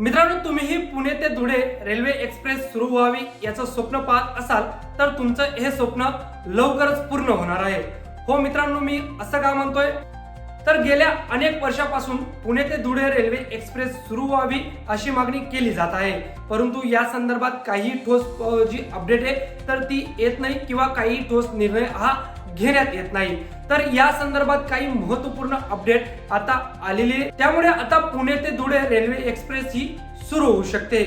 मित्रांनो, तुम्हीही पुणे ते धुळे रेल्वे एक्सप्रेस सुरू व्हावी याचं स्वप्न पाहत असाल तर तुमचं हे स्वप्न लवकरच पूर्ण होणार आहे। हो मित्रांनो, मी असं का म्हणतोय तर गेल्या अनेक वर्षापासून पुणे ते धुळे रेल्वे एक्सप्रेस सुरू व्हावी अशी मागणी केली जात आहे, परंतु या संदर्भात काही ठोस जी अपडेट आहे तर ती येत नाही किंवा काही ठोस निर्णय हा घेण्यात येत नाही। तर या संदर्भात काही महत्त्वपूर्ण अपडेट आता आलेली आहे, त्यामुळे आता पुणे ते धुळे रेल्वे एक्सप्रेस ही सुरू होऊ शकते।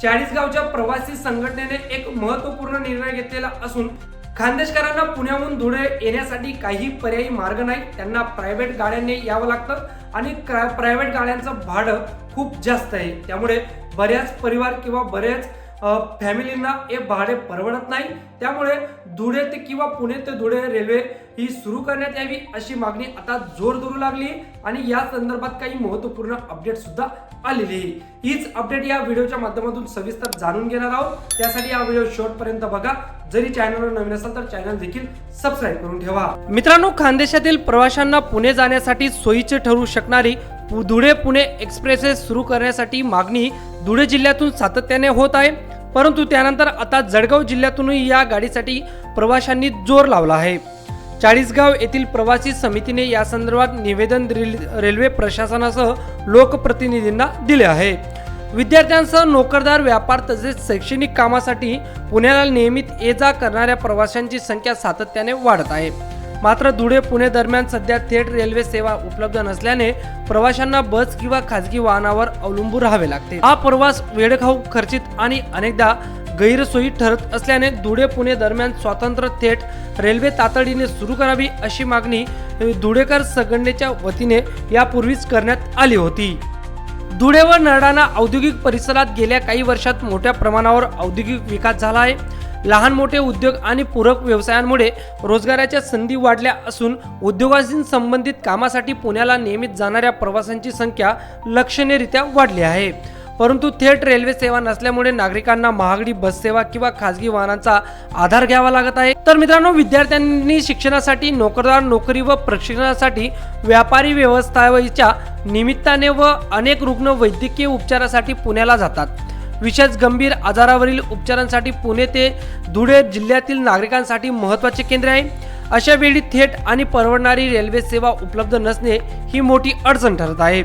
चाळीसगावच्या प्रवासी संघटनेने एक महत्त्वपूर्ण निर्णय घेतलेला असून खानदेशकरांना पुण्याहून धुळे येण्यासाठी काही पर्यायी मार्ग नाही, त्यांना प्रायव्हेट गाड्यांनी यावं लागतं आणि प्रायव्हेट गाड्यांचं भाडं खूप जास्त आहे, त्यामुळे बऱ्याच परिवार किंवा बऱ्याच फॅमिलींना हे भाडे परवडत नाही। त्यामुळे धुळे ते किंवा पुणे ते धुळे रेल्वे ही सुरू करण्यात यावी अशी मागणी आता जोर धरू लागली आणि या संदर्भात काही महत्त्वपूर्ण अपडेट सुद्धा आलेली आहे। हीच अपडेट या व्हिडिओच्या माध्यमातून सविस्तर जाणून घेणार आहोत, त्यासाठी हा व्हिडिओ शेवटपर्यंत बघा। जरी चॅनलवर नवीन असाल तर चॅनल देखील सबस्क्राइब करून ठेवा। मित्रांनो, खानदेशातील प्रवाशांना पुणे जाण्यासाठी सोयीचे ठरू शकणारी धुळे पुणे एक्सप्रेस सुरू करण्यासाठी मागणी धुळे जिल्ह्यातून सातत्याने होत आहे, परंतु त्यानंतर आता जळगाव जिल्ह्यातूनही या गाडीसाठी प्रवाशांनी जोर लावला आहे। चाळीसगाव येथील प्रवासी समितीने या संदर्भात निवेदन रेल्वे प्रशासनासह लोकप्रतिनिधींना दिले आहे। विद्यार्थ्यांसह नोकरदार, व्यापार तसेच शैक्षणिक कामासाठी पुण्याला नियमित ये जा करणाऱ्या प्रवाशांची संख्या सातत्याने वाढत आहे। मात्र धुळे पुणे दरम्यान सध्या थेट रेल्वे सेवा उपलब्ध नसल्याने प्रवाशांना बस किंवा खासगी वाहनावर अवलंबून राहावे लागते। हा प्रवास वेळखाऊ, खर्चिक आणि अनेकदा गैरसोयी ठरत असल्याने धुळे पुणे दरम्यान स्वतंत्र थेट रेल्वे तातडीने सुरू करावी अशी मागणी धुळेकर संघटनेच्या वतीने यापूर्वीच करण्यात आली होती। धुळे व नरडाणा औद्योगिक परिसरात गेल्या काही वर्षात मोठ्या प्रमाणावर औद्योगिक विकास झाला आहे। लहान मोठे उद्योग आणि पूरक व्यवसायांमुळे रोजगाराच्या संधी वाढल्या असून उद्योगाशी संबंधित कामासाठी पुण्याला नियमित जाणाऱ्या प्रवाशांची संख्या लक्षणीयरीत्या वाढली आहे, परंतु थेट रेल्वे सेवा नसल्यामुळे नागरिकांना महागडी बस सेवा किंवा खासगी वाहनांचा आधार घ्यावा लागत आहे। तर मित्रांनो, विद्यार्थ्यांनी शिक्षणासाठी, नोकरदार नोकरी व प्रशिक्षणासाठी, व्यापारी व्यवसायाच्या निमित्ताने व अनेक रुग्ण वैद्यकीय उपचारासाठी पुण्याला जातात। विशेष गंभीर आजारावरील उपचारांसाठी पुणे ते धुळे जिल्ह्यातील नागरिकांसाठी महत्त्वाचे केंद्र आहे। अशा वेळी थेट आणि परवडणारी रेल्वे सेवा उपलब्ध नसणे ही मोठी अडचण ठरत आहे।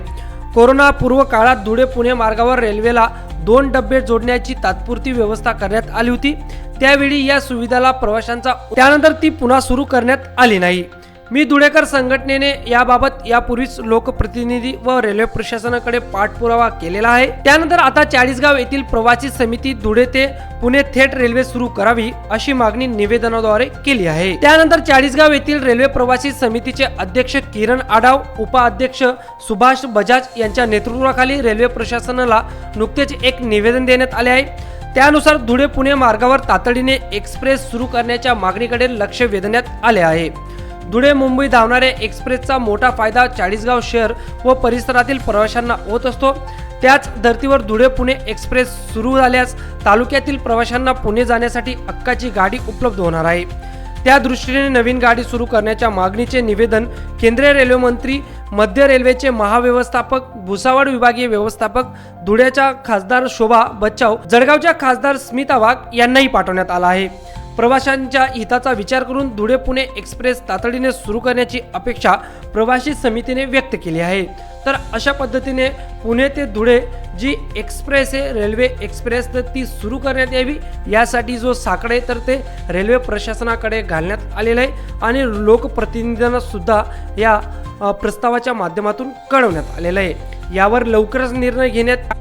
कोरोना पूर्व काळात धुळे पुणे मार्गावर रेल्वेला 2 डबे जोडण्याची तात्पुरती व्यवस्था करण्यात आली होती, त्यावेळी या सुविधेला प्रवाशांचा त्यानंतर ती पुन्हा सुरू करण्यात आली नाही। मी धुळेकर संघटनेने याबाबत यापूर्वीच लोकप्रतिनिधी व रेल्वे प्रशासनाकडे पाठपुरावा केलेला आहे। त्यानंतर आता चाळीसगाव येथील प्रवासी समिती धुळे ते पुणे थेट रेल्वे सुरू करावी अशी मागणी निवेदनाद्वारे केली आहे। त्यानंतर चाळीसगाव येथील रेल्वे प्रवासी समितीचे अध्यक्ष किरण आढाव, उपाध्यक्ष सुभाष बजाज यांच्या नेतृत्वाखाली रेल्वे प्रशासनाला नुकतेच एक निवेदन देण्यात आले आहे। त्यानुसार धुळे पुणे मार्गावर तातडीने एक्सप्रेस सुरू करण्याच्या मागणीकडे लक्ष वेधण्यात आले आहे। धुळे मुंबई धावणाऱ्या एक्सप्रेसचा मोठा फायदा चाळीसगाव शहर व परिसरातील प्रवाशांना होत असतो। त्याच धर्तीवर धुळे पुणे एक्सप्रेस सुरू झाल्यास तालुक्यातील प्रवाशांना पुणे जाण्यासाठी हक्काची गाडी उपलब्ध होणार आहे। त्या दृष्टीने नवीन गाडी सुरू करण्याच्या मागणीचे निवेदन केंद्रीय रेल्वे मंत्री, मध्य रेल्वेचे महाव्यवस्थापक, भुसावळ विभागीय व्यवस्थापक, धुळ्याच्या खासदार शोभा बच्चाव, जळगावच्या खासदार स्मिता वाघ यांनाही पाठवण्यात आला आहे। प्रवाशांच्या हिताचा विचार करून धुळे पुणे एक्सप्रेस तातडीने सुरू करण्याची अपेक्षा प्रवासी समितीने व्यक्त केली आहे। तर अशा पद्धतीने पुणे ते धुळे जी एक्सप्रेस आहे, रेल्वे एक्सप्रेस, तर ती सुरू करण्यात यावी यासाठी जो साकडा आहे तर ते रेल्वे प्रशासनाकडे घालण्यात आलेलं आहे आणि लोकप्रतिनिधींना सुद्धा या प्रस्तावाच्या माध्यमातून कळवण्यात आलेलं आहे। यावर लवकरच निर्णय घेण्यात